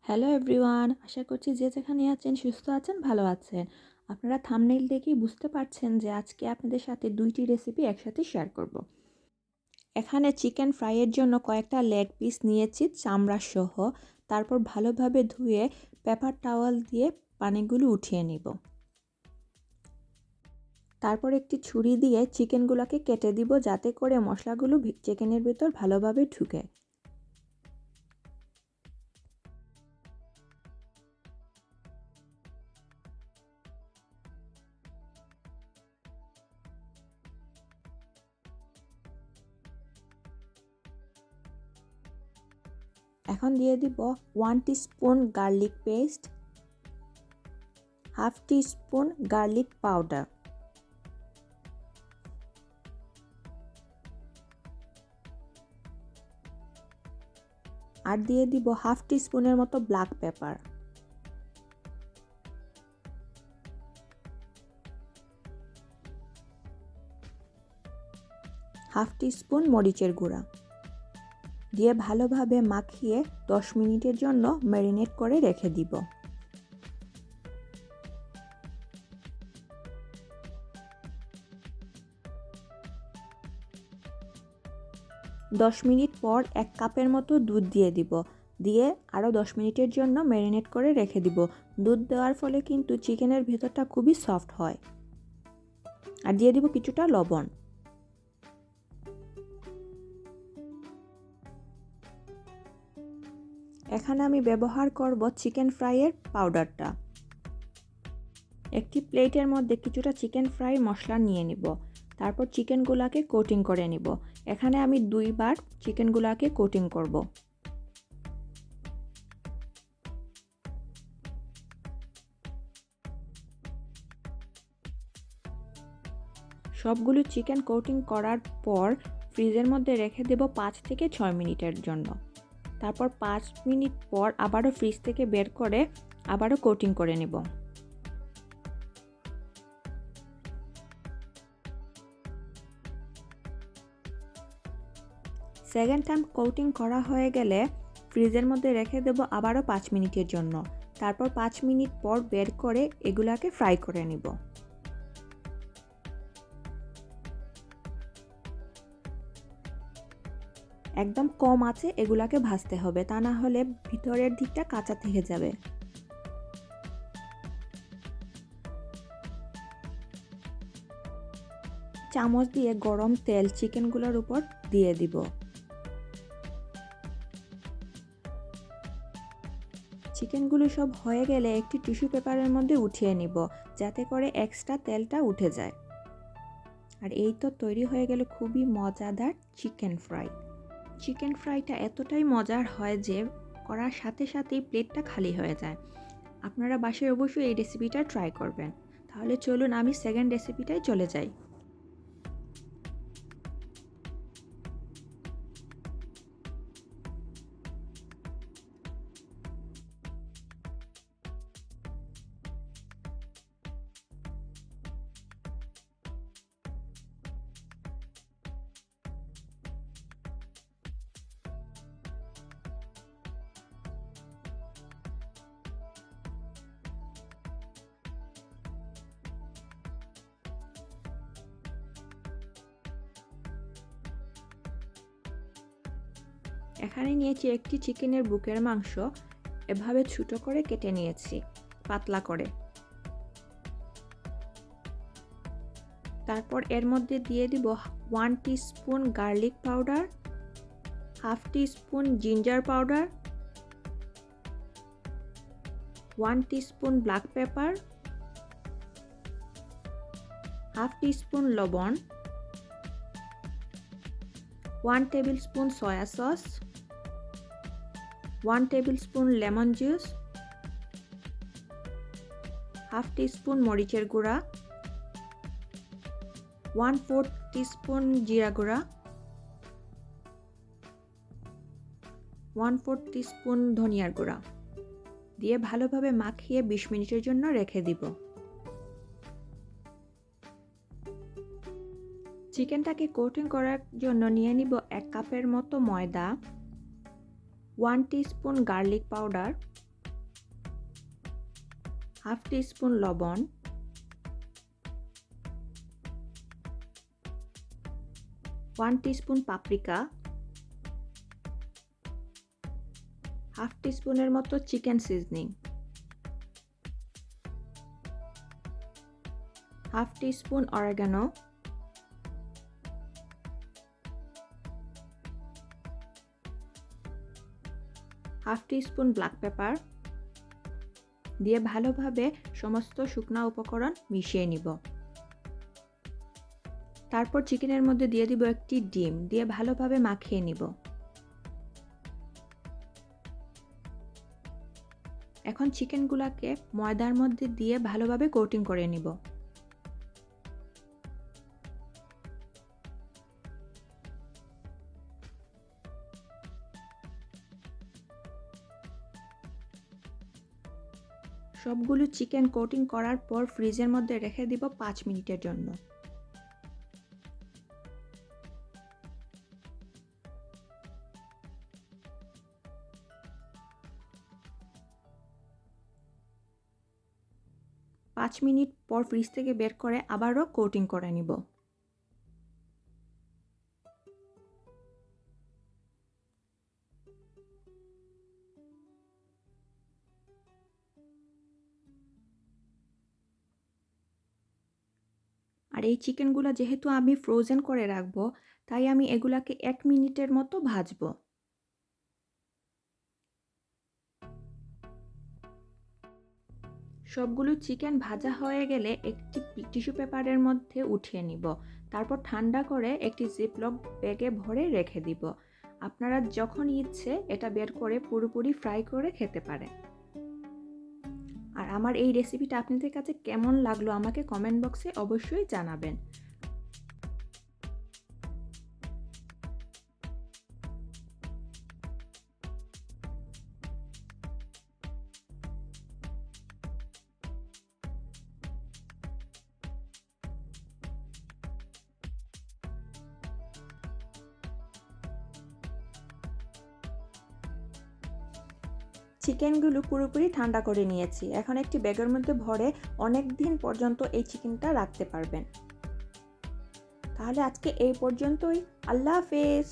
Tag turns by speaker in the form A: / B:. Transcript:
A: Hello everyone, আশা করছি যে যেখানে আছেন সুস্থ আছেন, ভালো আছেন। আপনারা থাম্বনেইল দেখেই বুঝতে পারছেন যে আজকে আপনাদের সাথে দুইটি রেসিপি একসাথে শেয়ার করব। এখানে চিকেন ফ্রাইয়ের জন্য কয়েকটা লেগ পিস নিয়েছি চামড়া সহ। তারপর ভালোভাবে ধুয়ে পেপার টাওয়াল দিয়ে পানিগুলো উঠিয়ে নিব। তারপর একটি ছুরি দিয়ে চিকেনগুলোকে কেটে দিব যাতে করে মশলাগুলো চিকেনের ভেতর ভালোভাবে ঢুকে। এখন দিয়ে দিব 1 teaspoon garlic paste, half teaspoon garlic powder, আর দিয়ে দিব হাফ টিস্পুনের মতো ব্ল্যাক পেপার, হাফ টিস্পুন মরিচের গুঁড়া দিয়ে ভালোভাবে মাখিয়ে 10 মিনিটের জন্য ম্যারিনেট করে রেখে দিব। দশ মিনিট পর 1 কাপের মতো দুধ দিয়ে দিব, দিয়ে আরও 10 মিনিটের জন্য ম্যারিনেট করে রেখে দিব। দুধ দেওয়ার ফলে কিন্তু চিকেনের ভেতরটা খুবই সফট হয়। আর দিয়ে দিব কিছুটা লবণ। এখানে আমি ব্যবহার করব চিকেন ফ্রাইয়ের পাউডারটা। একটি প্লেটের মধ্যে কিছুটা চিকেন ফ্রাই মশলা নিয়ে নিব। তারপর চিকেনগুলোকে কোটিং করে নিব। এখানে আমি 2 বার চিকেনগুলোকে কোটিং করব। সবগুলো চিকেন কোটিং করার পর ফ্রিজের মধ্যে রেখে দেব 5 থেকে 6 মিনিটের জন্য। তারপর 5 মিনিট পর আবারও ফ্রিজ থেকে বের করে আবারও কোটিং করে নেব। সেকেন্ড টাইম কোটিং করা হয়ে গেলে ফ্রিজের মধ্যে রেখে দেব আবারও 5 মিনিটের জন্য। তারপর 5 মিনিট পর বের করে এগুলাকে ফ্রাই করে নিব। একদম কম আঁচে এগুলাকে ভাজতে হবে, তা না হলে ভিতরের দিকটা কাঁচা থেকে যাবে। চামচ দিয়ে গরম তেল চিকেনগুলোর উপর দিয়ে দিব। চিকেনগুলো সব হয়ে গেলে একটি টিস্যু পেপারের মধ্যে উঠিয়ে নিব, যাতে করে এক্সট্রা তেলটা উঠে যায়। আর এই তো তৈরি হয়ে গেল খুবই মজাদার চিকেন ফ্রাই। চিকেন ফ্রাইটা এতটাই মজার হয় যে করার সাথে সাথেই প্লেটটা খালি হয়ে যায়। আপনারা বাসায় অবশ্যই এই রেসিপিটা ট্রাই করবেন। তাহলে চলুন আমি সেকেন্ড রেসিপিটাই চলে যাই। এখানে নিয়েছি একটি চিকেনের বুকের মাংস, এভাবে ছোট করে কেটে নিয়েছি পাতলা করে। তারপর এর মধ্যে দিয়ে দিব 1 teaspoon garlic powder, half teaspoon ginger powder, 1 teaspoon black pepper, half teaspoon লবণ, 1 tablespoon soya sauce, 1 tablespoon lemon juice, half teaspoon মরিচের গুঁড়া, 1/4 টিস্পুন জিরা গুঁড়া, 1/4 টিস্পুন ধনিয়ার গুঁড়া দিয়ে ভালোভাবে মাখিয়ে 20 মিনিটের জন্য রেখে দিব। চিকেনটাকে কোটিং করার জন্য নিয়ে নিব 1 কাপের মতো ময়দা, 1 teaspoon garlic powder, half teaspoon লবণ, 1 টিস্পুন পাপ্রিকা, হাফ টিস্পুনের মতো chicken seasoning, half teaspoon oregano, half teaspoon black pepper দিয়ে ভালোভাবে সমস্ত শুকনো উপকরণ মিশিয়ে নিব। তারপর চিকেনের মধ্যে দিয়ে দিব একটি ডিম, দিয়ে ভালোভাবে মাখিয়ে নিব। এখন চিকেনগুলোকে ময়দার মধ্যে দিয়ে ভালোভাবে কোটিং করে নিব। সবগুলো চিকেন কোটিং করার পর ফ্রিজের মধ্যে রেখে দিব 5 মিনিটের জন্য। পাঁচ মিনিট পর ফ্রিজ থেকে বের করে আবারও কোটিং করে নিব। আর এই চিকেনগুলো যেহেতু আমি ফ্রোজেন করে রাখবো, তাই আমি এগুলাকে 1 মিনিটের মতো ভাজবো। সবগুলো চিকেন ভাজা হয়ে গেলে একটি টিস্যু পেপারের মধ্যে উঠিয়ে নিব। তারপর ঠান্ডা করে একটি জিপলক ব্যাগে ভরে রেখে দিব। আপনারা যখন ইচ্ছে এটা বের করে পুরোপুরি ফ্রাই করে খেতে পারেন। আর আমার এই রেসিপিটা আপনাদের কাছে কেমন লাগলো আমাকে কমেন্ট বক্সে অবশ্যই জানাবেন। চিকেনগুলো পুরোপুরি ঠান্ডা করে নিয়েছি। এখন একটি ব্যাগের মধ্যে ভরে অনেক দিন পর্যন্ত এই চিকেনটা রাখতে পারবেন। তাহলে আজকে এই পর্যন্তই। আল্লাহ হাফেজ।